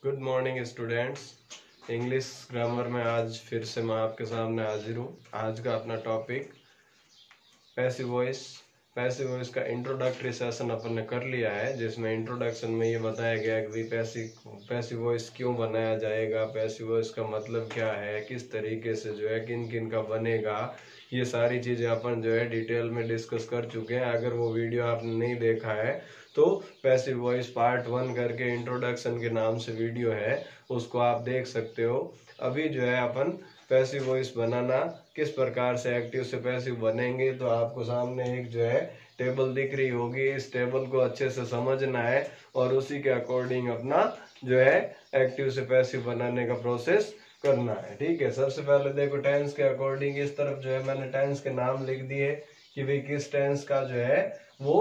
Good morning students. English grammar में आज फिर से मैं आपके सामने हाजिर हूँ। आज का अपना topic passive voice. Passive voice का इंट्रोडक्टरी सेशन अपन ने कर लिया है, जिसमें इंट्रोडक्शन में ये बताया गया है कि पैसिव वॉइस क्यों बनाया जाएगा, पैसिव वॉइस का मतलब क्या है, किस तरीके से जो है किन किन का बनेगा, ये सारी चीज़ें अपन जो है डिटेल में डिस्कस कर चुके हैं। अगर वो वीडियो आपने नहीं देखा है तो पैसिव वॉइस पार्ट 1 करके इंट्रोडक्शन के नाम से वीडियो है, उसको आप देख सकते हो। अभी जो है अपन पैसिव वॉइस बनाना किस प्रकार से एक्टिव से पैसिव बनेंगे, तो आपको सामने एक जो है टेबल दिख रही होगी। इस टेबल को अच्छे से समझना है और उसी के अकॉर्डिंग अपना जो है एक्टिव से पैसिव बनाने का प्रोसेस करना है। ठीक है, सबसे पहले देखो टेंस के अकॉर्डिंग इस तरफ जो है मैंने टेंस के नाम लिख दिए कि भाई किस टेंस का जो है वो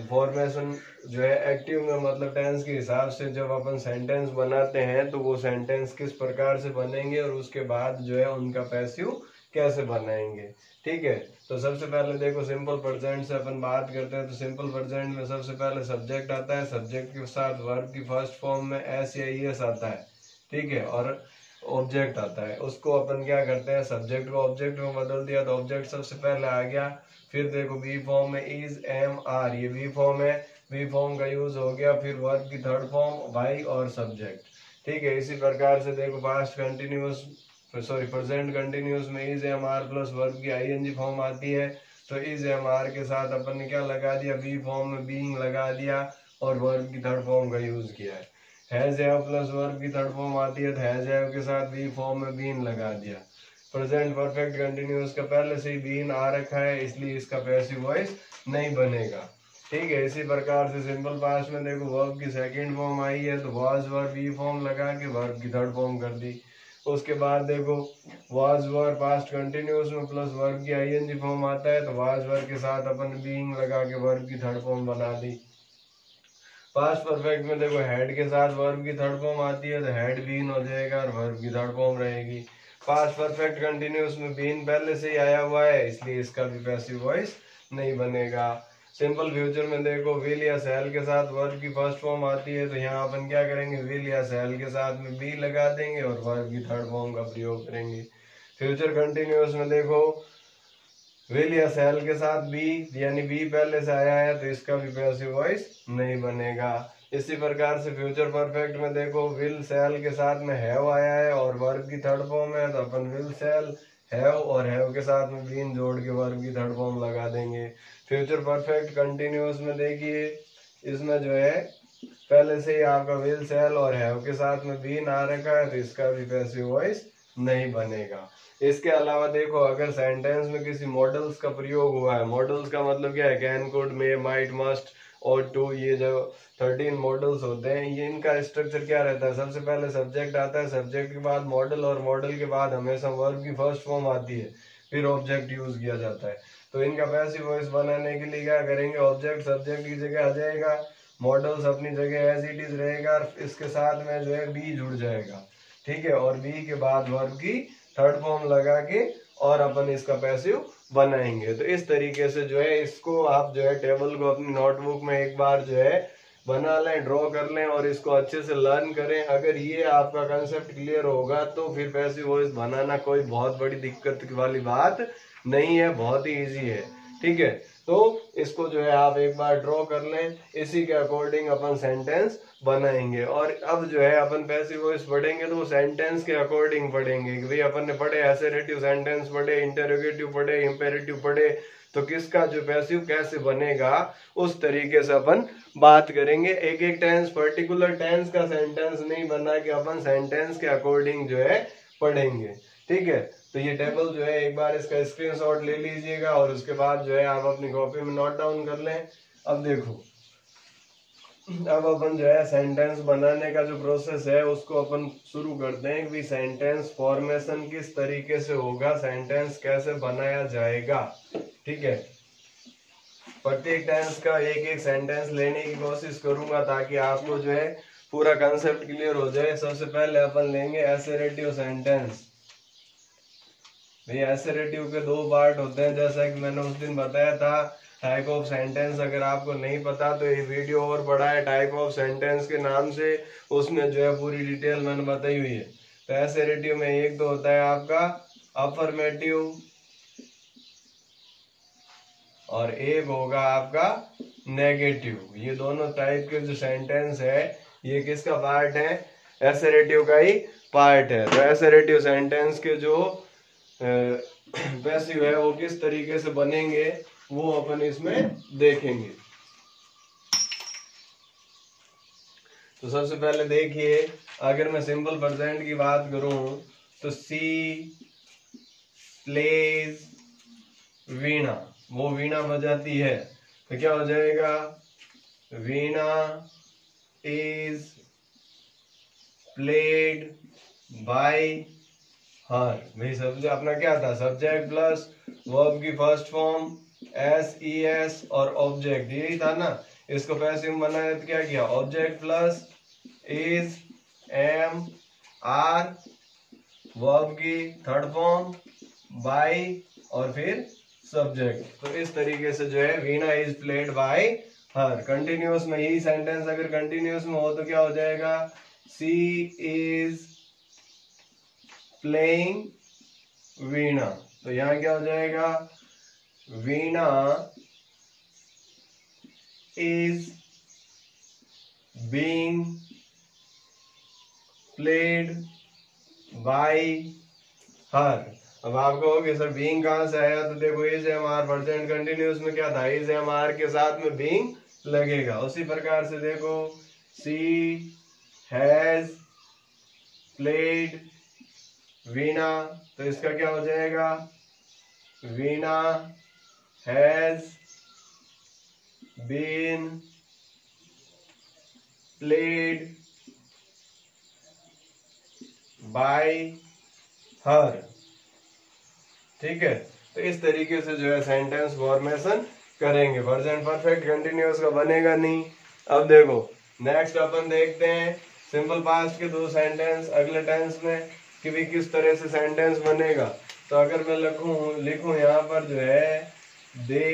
फॉर्मेशन जो है एक्टिव में, मतलब टेंस के हिसाब से जब अपन सेंटेंस बनाते हैं तो वो सेंटेंस किस प्रकार से बनेंगे और उसके बाद जो है उनका पैसिव कैसे बनाएंगे। ठीक है, तो सबसे पहले देखो सिंपल प्रेजेंट से अपन बात करते हैं। तो सिंपल प्रेजेंट में सबसे पहले सब्जेक्ट आता है, सब्जेक्ट के साथ वर्ब की फर्स्ट फॉर्म में एस या ईएस आता है। ठीक है, और ऑब्जेक्ट आता है, उसको अपन क्या करते हैं, सब्जेक्ट को ऑब्जेक्ट में बदल दिया तो ऑब्जेक्ट सबसे पहले आ गया। फिर देखो बी फॉर्म में इज एम आर, ये बी फॉर्म है, बी फॉर्म का यूज हो गया। फिर वर्ब की थर्ड फॉर्म वाई और सब्जेक्ट। ठीक है, इसी प्रकार से देखो पास्ट कंटिन्यूस प्रेजेंट कंटिन्यूस में is am are plus verb की आईएनजी फॉर्म आती है। तो इज एम आर के साथ अपन ने क्या लगा दिया, बी फॉर्म में बीइंग लगा दिया और वर्ब की थर्ड फॉर्म का यूज किया है। हैज हैव प्लस वर्ब की थर्ड फॉर्म आती है तो हैज हैव के साथ बी फॉर्म में बीन लगा दिया। प्रेजेंट परफेक्ट कंटिन्यूअस का पहले से ही बीन आ रखा है, इसलिए इसका पैसिव वॉइस नहीं बनेगा। ठीक है, इसी प्रकार से सिंपल पास्ट में देखो वर्ब की सेकंड फॉर्म आई है तो वाज वर बी फॉर्म लगा के वर्ब की थर्ड फॉर्म कर दी। उसके बाद देखो वाज वर पास्ट कंटिन्यूअस में प्लस वर्ब की आईएनजी फॉर्म आता है तो वाज वर के साथ अपन बीइंग लगा के वर्ब की थर्ड फॉर्म बना दी। पास्ट परफेक्ट में देखो हेड के साथ वर्ब की थर्ड फॉर्म आती है तो हेड बीन हो जाएगा और वर्ब की थर्ड फॉर्म रहेगी। पास्ट परफेक्ट कंटिन्यूअस में बीन पहले से ही आया हुआ है, इसलिए इसका भी पैसिव वॉइस नहीं बनेगा। सिंपल फ्यूचर में देखो विल या शैल के साथ वर्ब की फर्स्ट फॉर्म आती है तो यहाँ अपन क्या करेंगे, विल या शैल के साथ में बी लगा देंगे और वर्ब की थर्ड फॉर्म का प्रयोग करेंगे। फ्यूचर कंटिन्यूअस में देखो विल या शैल के साथ बी, यानी बी पहले से आया है तो इसका भी पैसिव वॉइस नहीं बनेगा। इसी प्रकार से फ्यूचर परफेक्ट में देखो विल शैल के साथ में हैव आया है और वर्ब की थर्ड फॉर्म है तो अपन विल शैल हैव और हैव के साथ में बीन जोड़ के वर्ब की थर्ड फॉर्म लगा देंगे। फ्यूचर परफेक्ट कंटिन्यूअस में देखिए इसमें जो है पहले से ही आपका विल शैल और हैव के साथ में बीन आ रखा है तो इसका भी पैसिव वॉइस नहीं बनेगा। इसके अलावा देखो अगर सेंटेंस में किसी मॉडल्स का प्रयोग हुआ है, मॉडल्स का मतलब क्या है, can, could, may, might, must और टू, ये जो 13 मॉडल्स होते हैं, ये इनका स्ट्रक्चर क्या रहता है, सबसे पहले सब्जेक्ट आता है, सब्जेक्ट के बाद मॉडल और मॉडल के बाद हमेशा वर्ब की फर्स्ट फॉर्म आती है, फिर ऑब्जेक्ट यूज किया जाता है। तो इनका पैसिव वॉइस बनाने के लिए क्या करेंगे, ऑब्जेक्ट सब्जेक्ट की जगह आ जाएगा, मॉडल्स अपनी जगह एज इट इज रहेगा, इसके साथ में जो है बी जुड़ जाएगा। ठीक है, और बी के बाद वर्ब की थर्ड फॉर्म लगा के और अपन इसका पैसिव बनाएंगे। तो इस तरीके से जो है इसको आप जो है टेबल को अपनी नोटबुक में एक बार जो है बना लें, ड्रॉ कर लें और इसको अच्छे से लर्न करें। अगर ये आपका कंसेप्ट क्लियर होगा तो फिर पैसिव वॉइस बनाना कोई बहुत बड़ी दिक्कत वाली बात नहीं है, बहुत ही इजी है। ठीक है, तो इसको जो है आप एक बार ड्रॉ कर लें, इसी के अकॉर्डिंग अपन सेंटेंस बनाएंगे। और अब जो है अपन पैसिव वॉइस पढ़ेंगे तो सेंटेंस के अकॉर्डिंग पढ़ेंगे कि भाई अपन ने पढ़े असर्टिव सेंटेंस पढ़े, इंटरोगेटिव पढ़े, इंपेरेटिव पढ़े, तो किसका जो पैसिव कैसे बनेगा उस तरीके से अपन बात करेंगे। एक एक टेंस, पर्टिकुलर टेंस का सेंटेंस नहीं बना के अपन सेंटेंस के अकॉर्डिंग जो है पढ़ेंगे। ठीक है, तो ये टेबल जो है एक बार इसका स्क्रीनशॉट ले लीजिएगा और उसके बाद जो है आप अपनी कॉपी में नोट डाउन कर लें। अब देखो अब अपन जो है सेंटेंस बनाने का जो प्रोसेस है उसको अपन शुरू करते हैं कि सेंटेंस फॉर्मेशन किस तरीके से होगा, सेंटेंस कैसे बनाया जाएगा। ठीक है, प्रत्येक टेंस का एक एक सेंटेंस लेने की कोशिश करूंगा ताकि आपको जो है पूरा कंसेप्ट क्लियर हो जाए। सबसे पहले अपन लेंगे असर्टिव सेंटेंस। भाई असर्टिव के दो पार्ट होते हैं, जैसा कि मैंने उस दिन बताया था, टाइप ऑफ सेंटेंस अगर आपको नहीं पता तो ये वीडियो और बड़ा है टाइप ऑफ सेंटेंस के नाम से, उसमें जो है पूरी डिटेल मैंने बताई हुई है। तो एसेरेटिव में एक तो होता है आपका अफर्मेटिव और एक होगा आपका नेगेटिव। ये दोनों टाइप के जो सेंटेंस है ये किसका पार्ट है? एसेरेटिव का ही पार्ट है। तो एसेरेटिव सेंटेंस के जो पैसिव है वो किस तरीके से बनेंगे वो अपन इसमें देखेंगे। तो सबसे पहले देखिए, अगर मैं सिंपल प्रेजेंट की बात करूं तो सी प्लेज वीणा, वो वीणा बजाती है, तो क्या हो जाएगा? Veena is played by her. भाई सब्जेक्ट अपना क्या था? सब्जेक्ट प्लस वर्ब की first form S E S और ऑब्जेक्ट, यही था ना। इसको पैसिव बनाया तो क्या किया? Object plus is am are, verb की थर्ड फॉर्म बाय और फिर सब्जेक्ट। तो इस तरीके से जो है veena is played by her. Continuous में यही सेंटेंस अगर कंटिन्यूअस में हो तो क्या हो जाएगा? She is playing veena. तो यहां क्या हो जाएगा? Veena is being played by her. अब आप कहोगे सर बीइंग कहां से आया? तो देखो is am are present continuous में क्या था? इज एम आर के साथ में बीइंग लगेगा। उसी प्रकार से देखो सी हैज प्लेड वीणा, तो इसका क्या हो जाएगा? Veena has been played by her. ठीक है, तो इस तरीके से जो है सेंटेंस फॉर्मेशन करेंगे। प्रेजेंट परफेक्ट कंटिन्यूअस का बनेगा नहीं। अब देखो नेक्स्ट अपन देखते हैं सिंपल पास्ट के दो सेंटेंस अगले टेंस में कि भी किस तरह से सेंटेंस बनेगा। तो अगर मैं लिखूं यहाँ पर जो है दे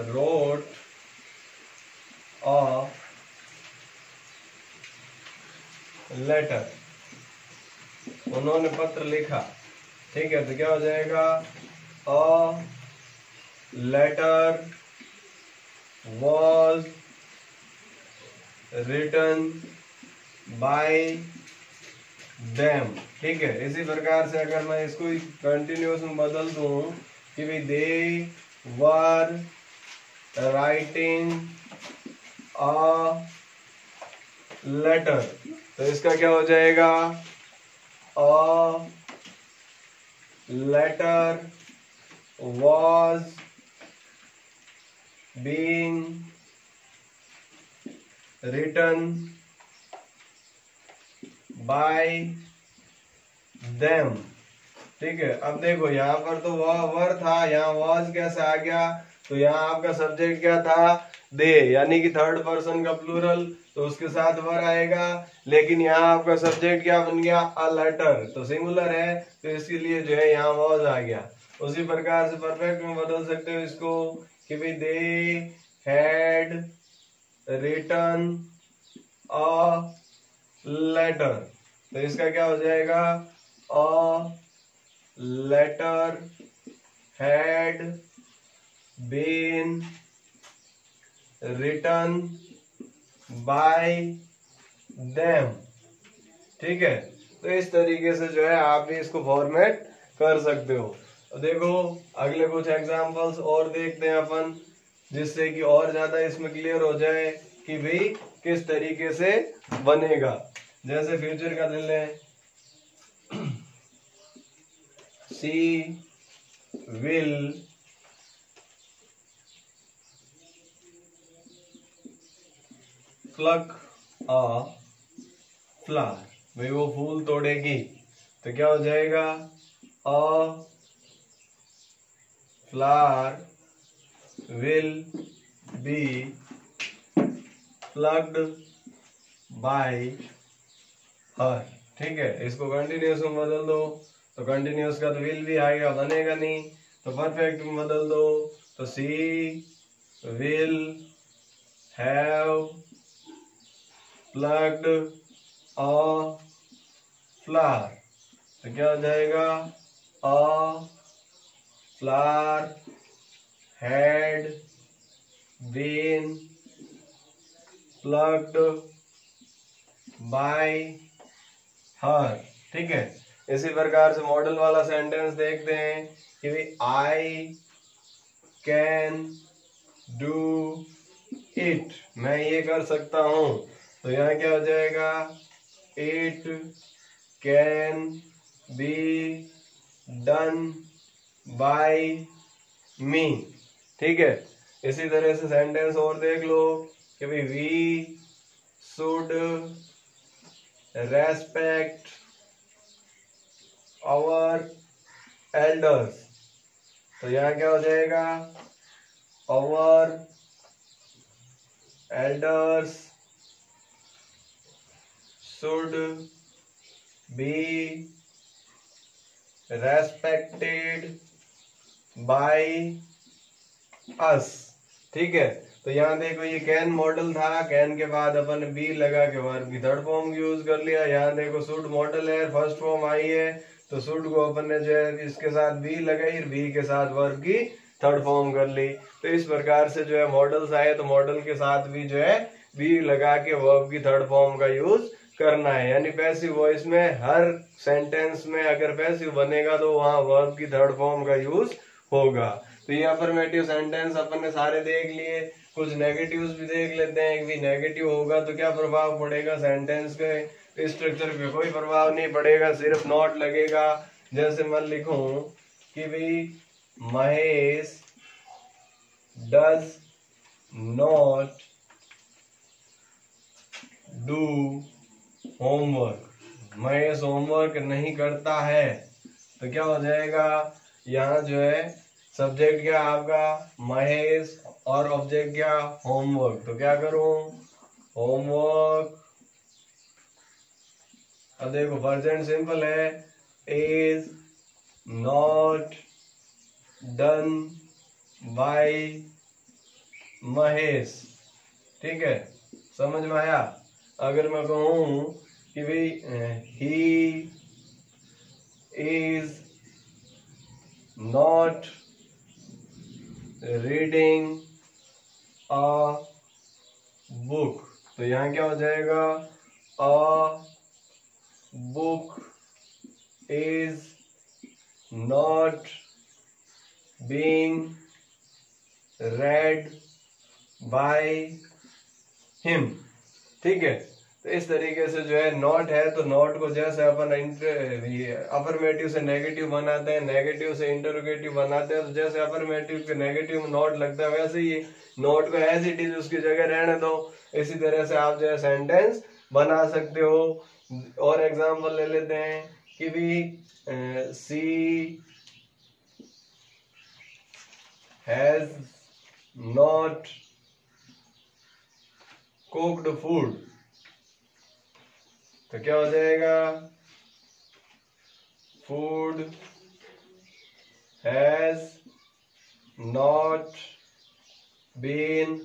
wrote a letter, उन्होंने पत्र लिखा। ठीक है, तो क्या हो जाएगा? a letter was written by them। ठीक है, इसी प्रकार से अगर मैं इसको कंटिन्यूअस में बदल दूं कि भाई दे वर राइटिंग अ लेटर, तो इसका क्या हो जाएगा? A letter was being written by them। ठीक है, अब देखो यहाँ पर तो वह वर था, यहाँ was कैसे आ गया? तो यहाँ आपका सब्जेक्ट क्या था? दे, यानी कि थर्ड पर्सन का प्लूरल, तो उसके साथ वर आएगा। लेकिन यहाँ आपका सब्जेक्ट क्या बन गया? अ लेटर, तो सिंगुलर है, तो इसके लिए जो है यहाँ was आ गया। उसी प्रकार से परफेक्ट में बदल सकते हो इसको कि भाई they had written a letter, तो इसका क्या हो जाएगा? A letter had been written by them. ठीक है, तो इस तरीके से जो है आप भी इसको फॉर्मेट कर सकते हो। तो देखो अगले कुछ एग्जांपल्स और देखते हैं अपन, जिससे कि और ज्यादा इसमें क्लियर हो जाए कि भाई किस तरीके से बनेगा। जैसे फ्यूचर का ले लें, सी विल प्लक अ फ्लावर, भाई वो फूल तोड़ेगी, तो क्या हो जाएगा? A flower will be plucked bye her. ठीक है, इसको कंटिन्यूस में बदल दो तो कंटिन्यूस का तो विल भी आएगा, बनेगा नहीं। तो परफेक्ट में बदल दो तो she will have plugged a flower. तो क्या हो जाएगा, a flower had been plugged by her. ठीक है, इसी प्रकार से मॉडल वाला सेंटेंस देखते हैं कि भाई आई कैन डू इट, मैं ये कर सकता हूं। तो यहाँ क्या हो जाएगा, it can be done by me. ठीक है, इसी तरह से सेंटेंस और देख लो कि भाई we should respect our elders. तो यहाँ क्या हो जाएगा, our elders should be respected by us. ठीक है, तो यहाँ देखो ये कैन मॉडल था, कैन के बाद अपन बी लगा के वर्ब की थर्ड फॉर्म यूज कर लिया। यहाँ देखो शुड मॉडल है, फर्स्ट फॉर्म आई है, तो शुड को अपन ने जो है इसके साथ बी लगाई, बी के साथ वर्ब की थर्ड फॉर्म कर ली। तो इस प्रकार से जो है मॉडल्स आए, तो मॉडल के साथ भी जो है बी लगा के वर्ब की थर्ड फॉर्म का यूज करना है। यानी पैसिव वॉइस में हर सेंटेंस में अगर पैसिव बनेगा तो वहां वर्ब की थर्ड फॉर्म का यूज होगा। तो ये अफर्मेटिव सेंटेंस अपन ने सारे देख लिए, कुछ नेगेटिव्स भी देख लेते हैं कि नेगेटिव होगा तो क्या प्रभाव पड़ेगा सेंटेंस के स्ट्रक्चर पे। कोई प्रभाव नहीं पड़ेगा, सिर्फ नॉट लगेगा। जैसे मैं लिखूं कि भाई Mahesh does not do homework, Mahesh homework नहीं करता है। तो क्या हो जाएगा, यहाँ जो है सब्जेक्ट क्या आपका महेश और ऑब्जेक्ट क्या होमवर्क। तो क्या करूं, होमवर्क। अब देखो प्रेजेंट सिंपल है, is not done by Mahesh. ठीक है, समझ में आया। अगर मैं कहूं कि भाई he is not reading a book, तो यहाँ क्या हो जाएगा, a book is not being red by him. ठीक है, तो इस तरीके से जो है नॉट है, तो नॉट को जैसे अपन अफर्मेटिव से नेगेटिव बनाते हैं, नेगेटिव से इंटरोगेटिव बनाते हैं, तो जैसे अफर्मेटिव के नेगेटिव में नॉट लगता है वैसे ही नॉट को एज इट इज उसकी जगह रहने दो। इसी तरह से आप जो है सेंटेंस बना सकते हो। और एग्जांपल ले लेते हैं कि भी she has not cooked food. तो क्या हो जाएगा, food has not been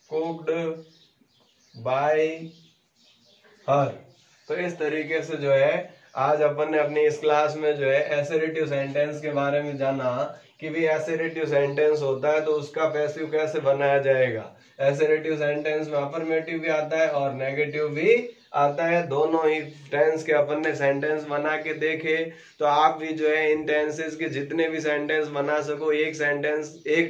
cooked by her. तो इस तरीके से जो है आज अपन ने अपनी इस क्लास में जो है एसेरेटिव सेंटेंस के बारे में जाना कि भी एसेरेटिव सेंटेंस होता है तो उसका पैसिव कैसे बनाया जाएगा। एसेरेटिव सेंटेंस में अफर्मेटिव भी आता है और नेगेटिव भी आता है, दोनों ही टेंस के अपन ने सेंटेंस बना के देखे। तो आप भी जो है इन टेंसेस के जितने भी सेंटेंस बना सको, एक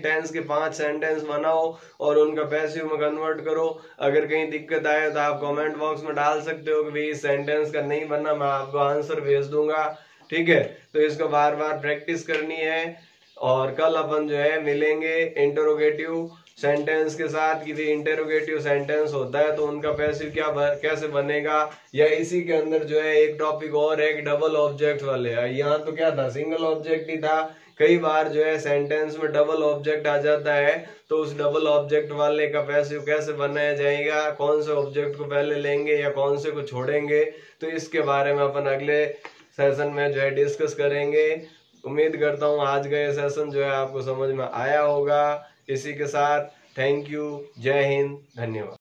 टेंस के 5 सेंटेंस बनाओ और उनका पैसिव में कन्वर्ट करो। अगर कहीं दिक्कत आए तो आप कमेंट बॉक्स में डाल सकते हो कि भाई इस सेंटेंस का नहीं बना, मैं आपको आंसर भेज दूंगा। ठीक है, तो इसको बार बार प्रैक्टिस करनी है और कल अपन जो है मिलेंगे इंटरोगेटिव सेंटेंस के साथ किसी इंटेरोगेटिव सेंटेंस होता है तो उनका पैसिव कैसे बनेगा, या इसी के अंदर जो है एक टॉपिक और है डबल ऑब्जेक्ट वाले। यहाँ तो क्या था, सिंगल ऑब्जेक्ट ही था। कई बार जो है सेंटेंस में डबल ऑब्जेक्ट आ जाता है, तो उस डबल ऑब्जेक्ट वाले का पैसिव कैसे बनाया जाएगा, कौन से ऑब्जेक्ट को पहले लेंगे या कौन से को छोड़ेंगे, तो इसके बारे में अपन अगले सेशन में जो है डिस्कस करेंगे। उम्मीद करता हूँ आज का ये सेशन जो है आपको समझ में आया होगा। इसी के साथ थैंक यू, जय हिंद, धन्यवाद।